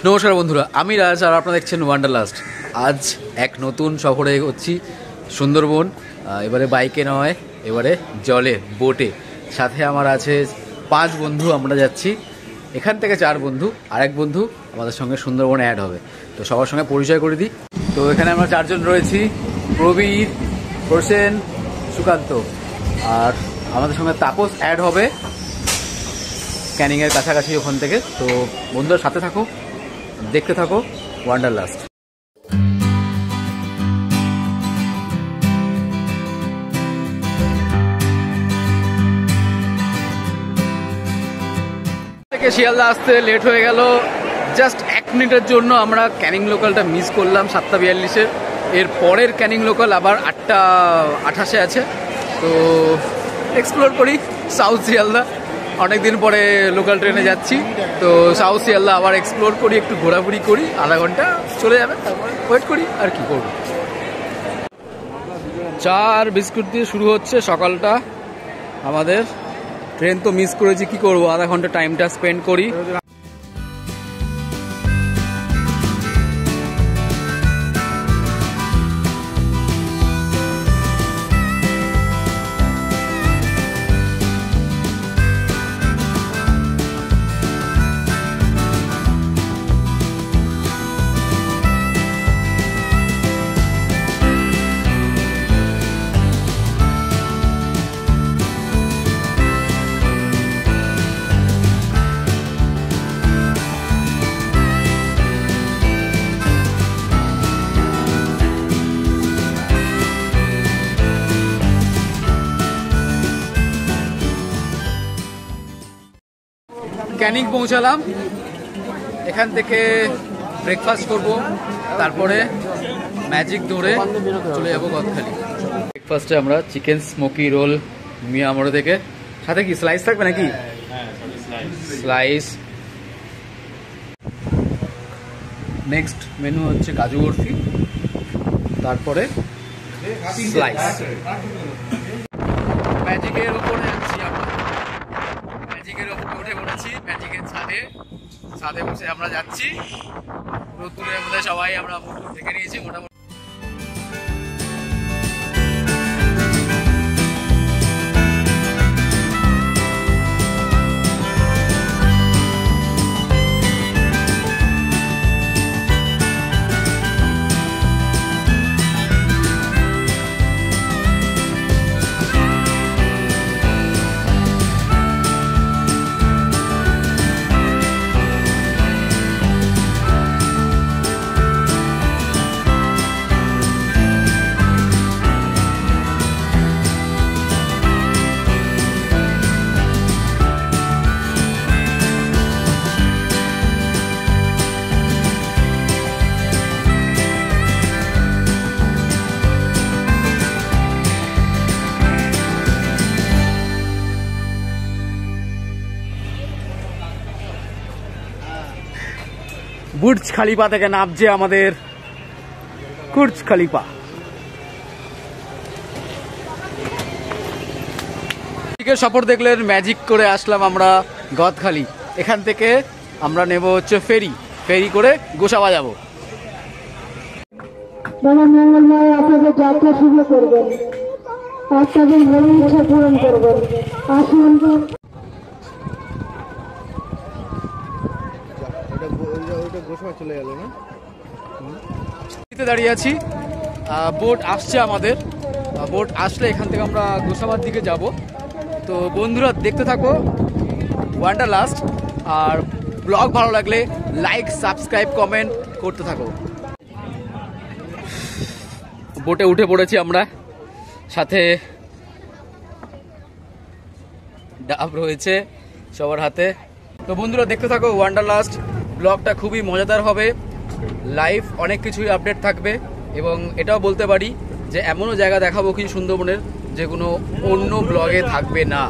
নমস্কার বন্ধুরা, আমি রাজ আর আপনারা দেখছেন ওয়ান্ডারলাস্ট। আজ এক নতুন সফরে হচ্ছি সুন্দরবন। এবারে বাইকে নয়, এবারে জলে, বোটে। সাথে আমার আছে 5 বন্ধু, আমরা যাচ্ছি। এখান থেকে 4 বন্ধু, আরেক বন্ধু আমাদের সঙ্গে সুন্দরবনে অ্যাড হবে। তো সবার সঙ্গে পরিচয় করে দিই। তো এখানে আমরা 4 জন রয়েছি: প্রবীর, হোসেন, সুকান্ত, আর আমাদের সঙ্গে তাপস অ্যাড হবে ক্যানিংয়ের কাছাকাছি ওখান থেকে। তো বন্ধুদের সাথে থাকো, দেখতে থাকো ওয়ান্ডারলাস্ট। থেকে শিয়ালদা আসতে লেট হয়ে গেল, জাস্ট 1 মিনিটের জন্য আমরা ক্যানিং লোকালটা মিস করলাম 7:42-এর। এর পরের ক্যানিং লোকাল আবার 8:28-এ আছে। তো এক্সপ্লোর করি সাউথ শিয়ালদা। অনেকদিন পরে লোকাল ট্রেনে যাচ্ছি, তো সাউথ শিয়ালদা আবার এক্সপ্লোর করি, একটু ঘোরাঘুরি করি, আধা ঘন্টা চলে যাবে, তারপরে ওয়েট করি আর কি করব। চা আর বিস্কুট দিয়ে শুরু হচ্ছে সকালটা আমাদের। ট্রেন তো মিস করেছি, কি করব, আধা ঘন্টা টাইমটা স্পেন্ড করি। ক্যানিং পৌঁছালাম, এখান থেকে ব্রেকফাস্ট করব, তারপরে ম্যাজিক ধরে চলে যাবো গদখালি। ব্রেকফাস্টে আমরা চিকেন স্মোকি রোল মিয়া মোড়ে থেকে, সাথে কি স্লাইস থাকবে নাকি? স্লাইস। নেক্সট মেনু হচ্ছে কাজু বরফি, তারপরে স্লাইস। ম্যাজিকের উপরে যাচ্ছি আমরা, ম্যাজিকের উপরে উঠে পড়েছি, ম্যাজিকের ছাদে বসে আমরা যাচ্ছি। রোদ্দুরের মধ্যে সবাই আমরা মুখ ঢেকে নিয়েছি মোটামুটি। বুর্জ খালিফা থেকে নামছে আমাদের কুর্জ খালিফা। সফর দেখলেন, ম্যাজিক করে আসলাম আমরা গদখালি। এখান থেকে আমরা নেব হচ্ছে ফেরি করে গোসাবা যাব। আপনাদের যাত্রা শুরু করবেন, আপনাদের মনের ইচ্ছা পূরণ করবেন। আসুন। চলে গেল না, দাঁড়িয়ে আছি। বোট আসছে আমাদের, বোট আসলে এখান থেকে আমরা গোসাবার দিকে যাব। তো বন্ধুরা দেখতে থাকো ওয়ান্ডারলাস্ট, আর ব্লগ ভালো লাগলে লাইক, সাবস্ক্রাইব, কমেন্ট করতে থাকো। বোটে উঠে পড়েছি আমরা, সাথে ডাব রয়েছে সবার হাতে। তো বন্ধুরা দেখতে থাকো ওয়ান্ডারলাস্ট, ব্লগটা খুবই মজাদার হবে। লাইভ অনেক কিছুই আপডেট থাকবে, এবং এটাও বলতে পারি যে এমনও জায়গা দেখাবো কিছু সুন্দরবনের যেগুলো অন্য ব্লগে থাকবে না।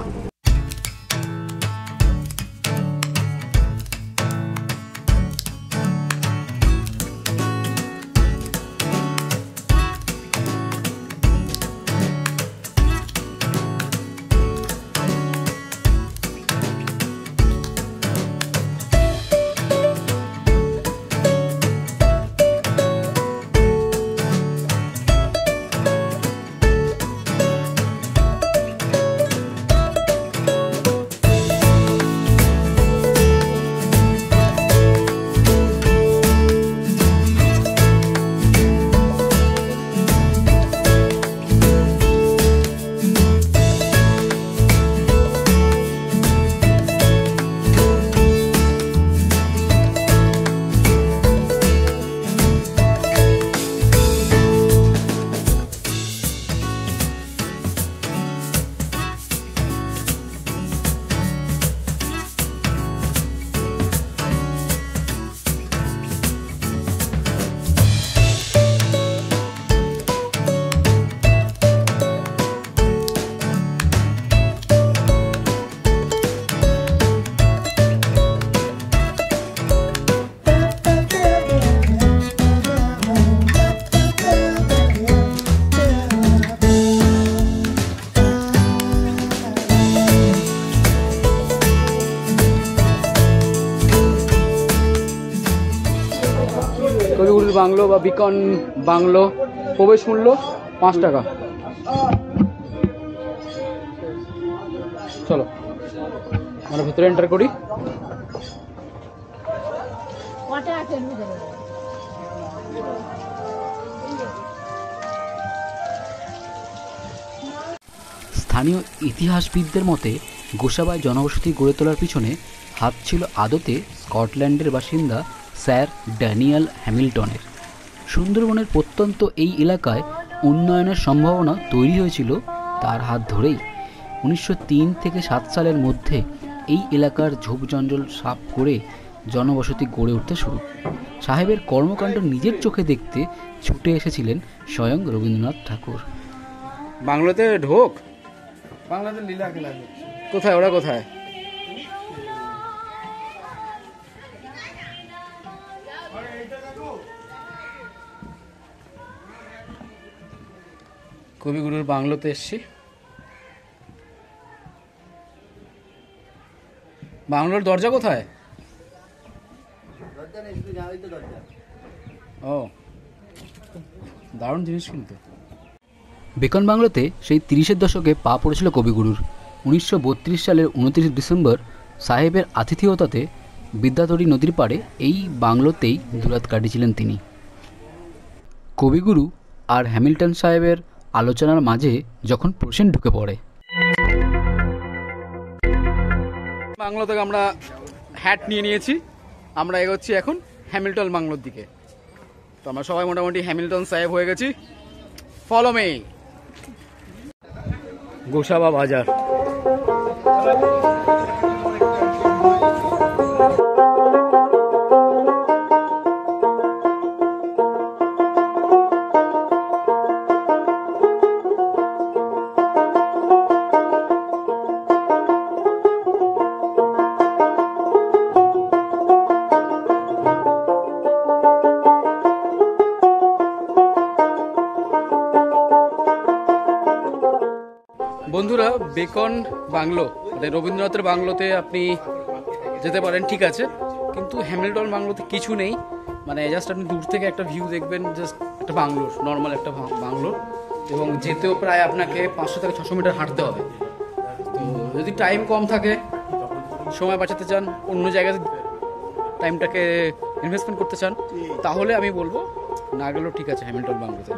কবিগুরুর বাংলো বা বিকন বাংলো, প্রবেশ মূল্য 5 টাকা। চলো আমরা ভেতরে এন্টার করি। স্থানীয় ইতিহাসবিদদের মতে গোসাবায় জনবসতি গড়ে তোলার পিছনে হাত ছিল আদতে স্কটল্যান্ডের বাসিন্দা স্যার ড্যানিয়েল হ্যামিল্টনের। সুন্দরবনের প্রত্যন্ত এই এলাকায় উন্নয়নের সম্ভাবনা তৈরি হয়েছিল তার হাত ধরেই। 1903 থেকে 7 সালের মধ্যে এই এলাকার ঝোপজঞ্জল সাফ করে জনবসতি গড়ে উঠতে শুরু। সাহেবের কর্মকাণ্ড নিজের চোখে দেখতে ছুটে এসেছিলেন স্বয়ং রবীন্দ্রনাথ ঠাকুর। বাংলাতে ঢোক, বাংলাদেশ লীলা খেলা কোথায় ওরা কোথায়? কবিগুরুর বাংলোতে এসছি। বাংলোর দরজা কোথায়? ও দারুণ জিনিস কিন্তু। বেকন বাংলোতে সেই 30-এর দশকে পা পড়েছিল কবিগুরুর। 1932 সালের 29 ডিসেম্বর সাহেবের আতিথেয়তাতে বিদ্যাধরী নদীর পাড়ে এই বাংলোতেই দুরাত কাটিয়েছিলেন তিনি। কবিগুরু আর হ্যামিল্টন সাহেবের আলোচনার মাঝে যখন প্রসেন ঢুকে পড়ে। বাংলো থেকে আমরা হ্যাট নিয়ে নিয়েছি, আমরা এগোচ্ছি এখন হ্যামিল্টন বাংলোর দিকে। তো আমরা সবাই মোটামুটি হ্যামিল্টন সাহেব হয়ে গেছি। Follow me. গোসাবা বাজার। বন্ধুরা, বেকন বাংলো মানে রবীন্দ্রনাথের বাংলোতে আপনি যেতে পারেন, ঠিক আছে, কিন্তু হ্যামিল্টন বাংলোতে কিছু নেই। মানে জাস্ট আপনি দূর থেকে একটা ভিউ দেখবেন, জাস্ট একটা বাংলোর, নর্মাল একটা বাংলোর, এবং যেতেও প্রায় আপনাকে 500 থেকে 600 মিটার হাঁটতে হবে। তো যদি টাইম কম থাকে, সময় বাঁচাতে চান, অন্য জায়গাতে টাইমটাকে ইনভেস্টমেন্ট করতে চান, তাহলে আমি বলবো না গেলেও ঠিক আছে হ্যামিল্টন বাংলোতে।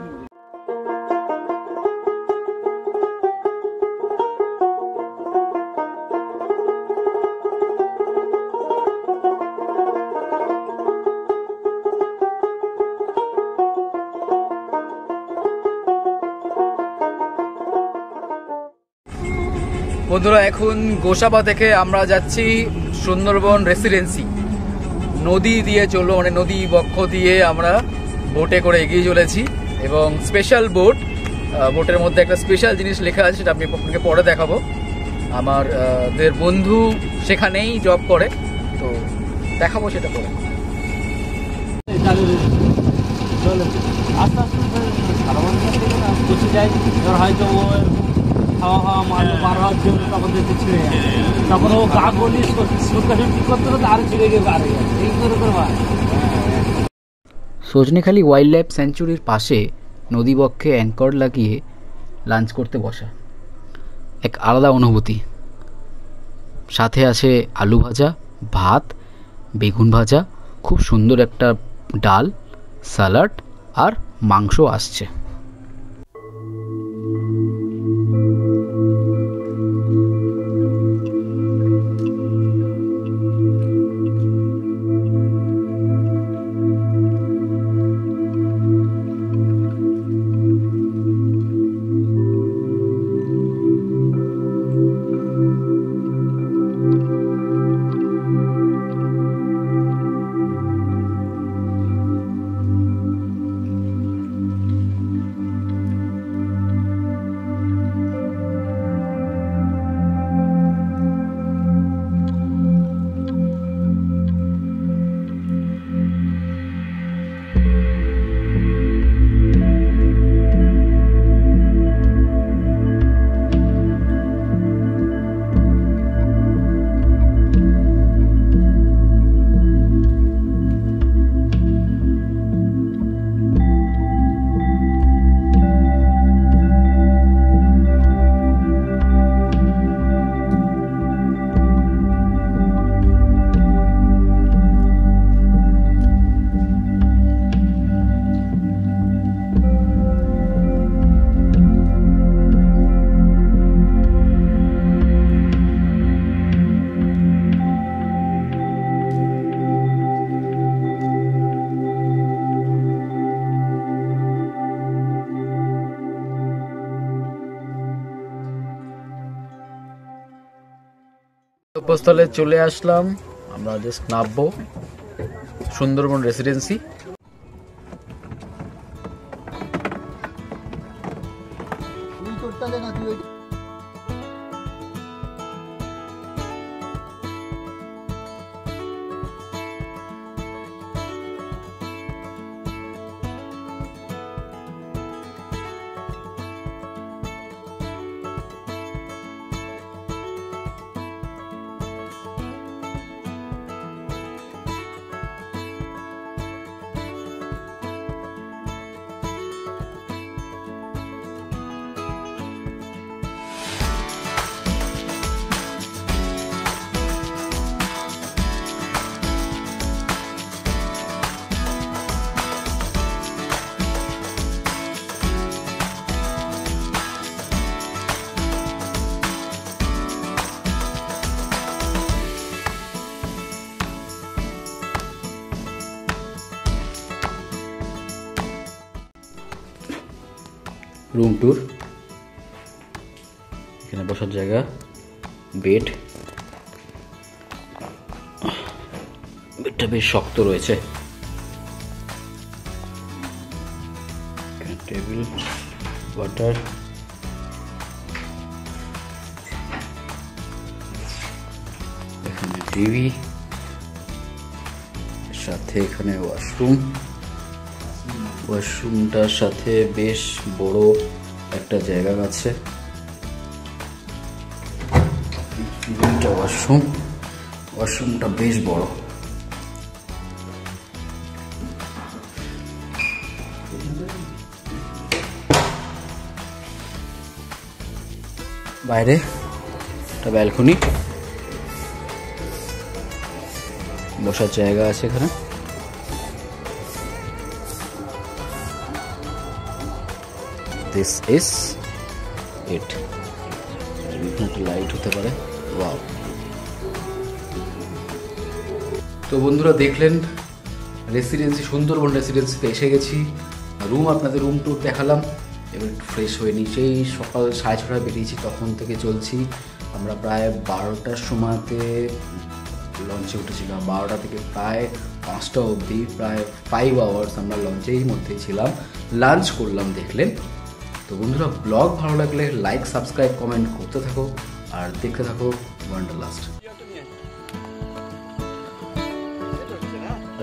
বন্ধুরা, এখন গোসাবা থেকে আমরা যাচ্ছি সুন্দরবন রেসিডেন্সি। নদী দিয়ে চলবো, মানে নদী বক্ষ দিয়ে আমরা বোটে করে এগিয়ে চলেছি, এবং স্পেশাল বোট। বোটের মধ্যে একটা স্পেশাল জিনিস লেখা আছে, সেটা আমি আপনাকে পরে দেখাবো। আমাদের বন্ধু সেখানেই জব করে, তো দেখাবো সেটা পরে। আস্তে আস্তে বুঝে যায়, এবার হয়তো ও খাওয়া খাওয়া মারলো বার হওয়ার জন্য তখন দেখতে ছিঁড়ে যায়, তারপর ও গা গলি কি করতে করতে আরো ছিঁড়ে গিয়ে বার হয়ে যায়, এই করে করে বার। সজনেখালি ওয়াইল্ড লাইফ স্যাঞ্চুরির পাশে নদীবক্ষে অ্যাঙ্কর লাগিয়ে লাঞ্চ করতে বসা এক আলাদা অনুভূতি। সাথে আছে আলু ভাজা, ভাত, বেগুন ভাজা, খুব সুন্দর একটা ডাল, স্যালাড আর মাংস আসছে। গন্তব্যস্থলে চলে আসলাম, আমরা জাস্ট নামবো সুন্দরবন রেসিডেন্সি। রুম ট্যুর, এখানে বসার জায়গা, বেড, বেডটা বেশ শক্ত রয়েছে, টেবিল, ওয়াটার, এখানে টিভি, সাথে এখানে ওয়াশরুম, ওয়াশরুমটার সাথে বেশ বড় একটা জায়গা আছে, ওয়াশরুমটা বেশ বড়। বাইরে একটা ব্যালকনি, বসার জায়গা আছে এখানে। This is it. একটা লাইট হতে পারে। ওয়াও। তো বন্ধুরা দেখলেন রেসিডেন্সি, সুন্দরবন রেসিডেন্সিতে এসে গেছি। রুম, আপনাদের রুম টুর দেখালাম। এবার একটু ফ্রেশ হয়ে নিই। সেই সকাল 6:30 বেরিয়েছি, তখন থেকে চলছি। আমরা প্রায় 12টার সময়তে লঞ্চে উঠেছিলাম। 12টা থেকে প্রায় 5টা অবধি, প্রায় 5 আওয়ার্স আমরা লঞ্চের মধ্যেই ছিলাম। লাঞ্চ করলাম দেখলেন। তো বন্ধুরা, ব্লগ ভালো লাগলে লাইক, সাবস্ক্রাইব, কমেন্ট করতে থাকো আর দেখতে থাকো ওয়ান্ডারলাস্ট।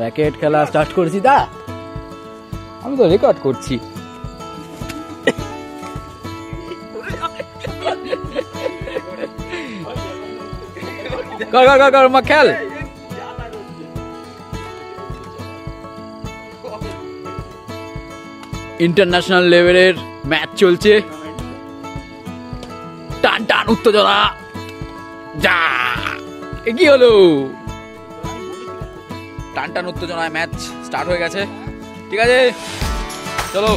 র্যাকেট খেলা স্টার্ট করেছি দা, আমি তো রেকর্ড করছি। কর কর কর মা খেল। ইন্টারন্যাশনাল লেভেলের ম্যাচ চলছে, টান টান উত্তেজনা। যা কি হলো, টান টান উত্তেজনায় ম্যাচ স্টার্ট হয়ে গেছে। ঠিক আছে, চলো।